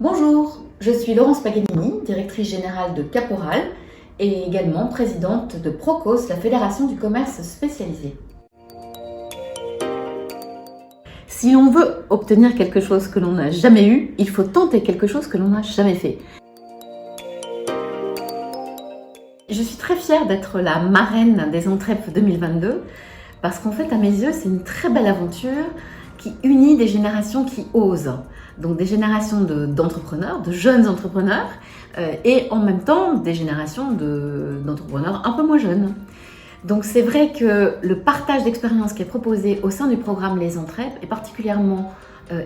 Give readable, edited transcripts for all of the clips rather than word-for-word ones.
Bonjour, je suis Laurence Paganini, directrice générale de Caporal et également présidente de Procos, la Fédération du commerce spécialisé. Si l'on veut obtenir quelque chose que l'on n'a jamais eu, il faut tenter quelque chose que l'on n'a jamais fait. Je suis très fière d'être la marraine des Entrep 2022 parce qu'en fait, à mes yeux, c'est une très belle aventure qui unit des générations qui osent. Donc des générations d'entrepreneurs, de jeunes entrepreneurs et en même temps des générations d'entrepreneurs un peu moins jeunes. Donc c'est vrai que le partage d'expériences qui est proposé au sein du programme Les Entrep est particulièrement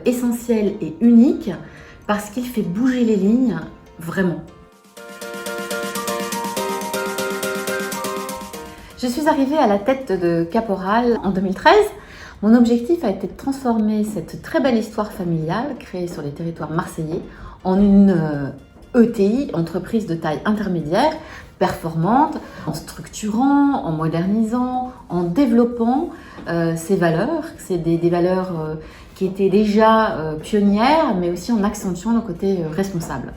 essentiel et unique parce qu'il fait bouger les lignes vraiment. Je suis arrivée à la tête de Caporal en 2013. Mon objectif a été de transformer cette très belle histoire familiale créée sur les territoires marseillais en une ETI, entreprise de taille intermédiaire, performante, en structurant, en modernisant, en développant ses valeurs. C'est des valeurs qui étaient déjà pionnières, mais aussi en accentuant le côté responsable.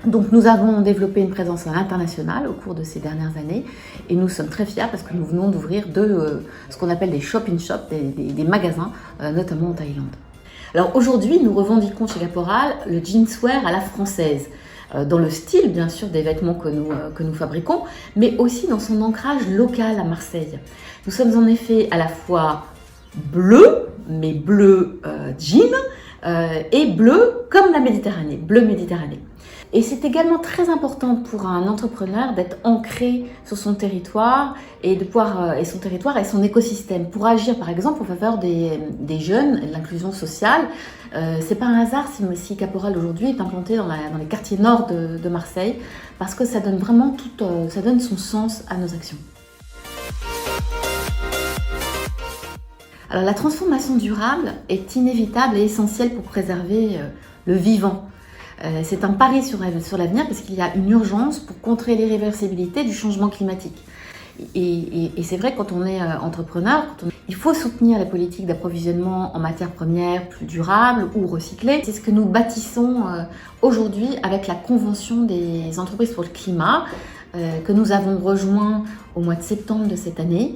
Donc nous avons développé une présence à l'international au cours de ces dernières années et nous sommes très fiers parce que nous venons d'ouvrir ce qu'on appelle des shop-in-shop, des magasins, notamment en Thaïlande. Alors aujourd'hui, nous revendiquons chez Caporal le jeanswear à la française, dans le style bien sûr des vêtements que nous fabriquons, mais aussi dans son ancrage local à Marseille. Nous sommes en effet à la fois bleu, mais bleu jean, et bleu comme la Méditerranée, bleu Méditerranée. Et c'est également très important pour un entrepreneur d'être ancré sur son territoire et son territoire et son écosystème pour agir par exemple en faveur des jeunes et de l'inclusion sociale. C'est pas un hasard si Caporal aujourd'hui est implanté dans les quartiers nord de Marseille parce que ça donne vraiment ça donne son sens à nos actions. Alors la transformation durable est inévitable et essentielle pour préserver le vivant. C'est un pari sur l'avenir parce qu'il y a une urgence pour contrer l'irréversibilité du changement climatique. Et c'est vrai quand on est entrepreneur, il faut soutenir les politiques d'approvisionnement en matières premières plus durables ou recyclées. C'est ce que nous bâtissons aujourd'hui avec la Convention des entreprises pour le climat que nous avons rejoint au mois de septembre de cette année,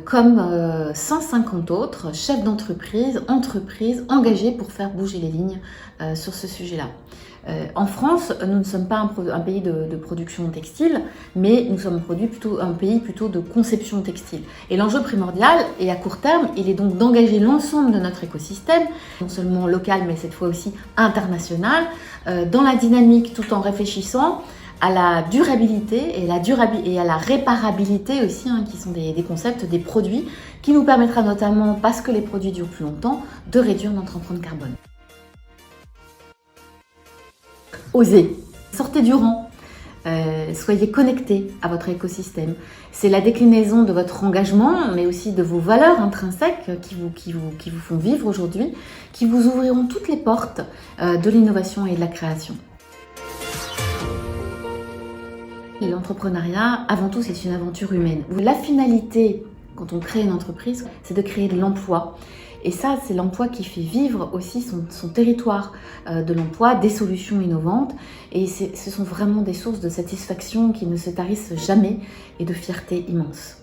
comme 150 autres chefs d'entreprise, entreprises engagés pour faire bouger les lignes sur ce sujet-là. En France, nous ne sommes pas un pays de production textile, mais nous sommes un pays plutôt de conception textile. Et l'enjeu primordial, et à court terme, il est donc d'engager l'ensemble de notre écosystème, non seulement local, mais cette fois aussi international, dans la dynamique tout en réfléchissant à la durabilité et à la réparabilité aussi, qui sont des concepts, des produits, qui nous permettra notamment, parce que les produits durent plus longtemps, de réduire notre empreinte carbone. Osez, sortez du rang, soyez connectés à votre écosystème. C'est la déclinaison de votre engagement, mais aussi de vos valeurs intrinsèques qui vous font vivre aujourd'hui, qui vous ouvriront toutes les portes de l'innovation et de la création. L'entrepreneuriat, avant tout, c'est une aventure humaine. La finalité, quand on crée une entreprise, c'est de créer de l'emploi. Et ça, c'est l'emploi qui fait vivre aussi son territoire, de l'emploi, des solutions innovantes. Et ce sont vraiment des sources de satisfaction qui ne se tarissent jamais et de fierté immense.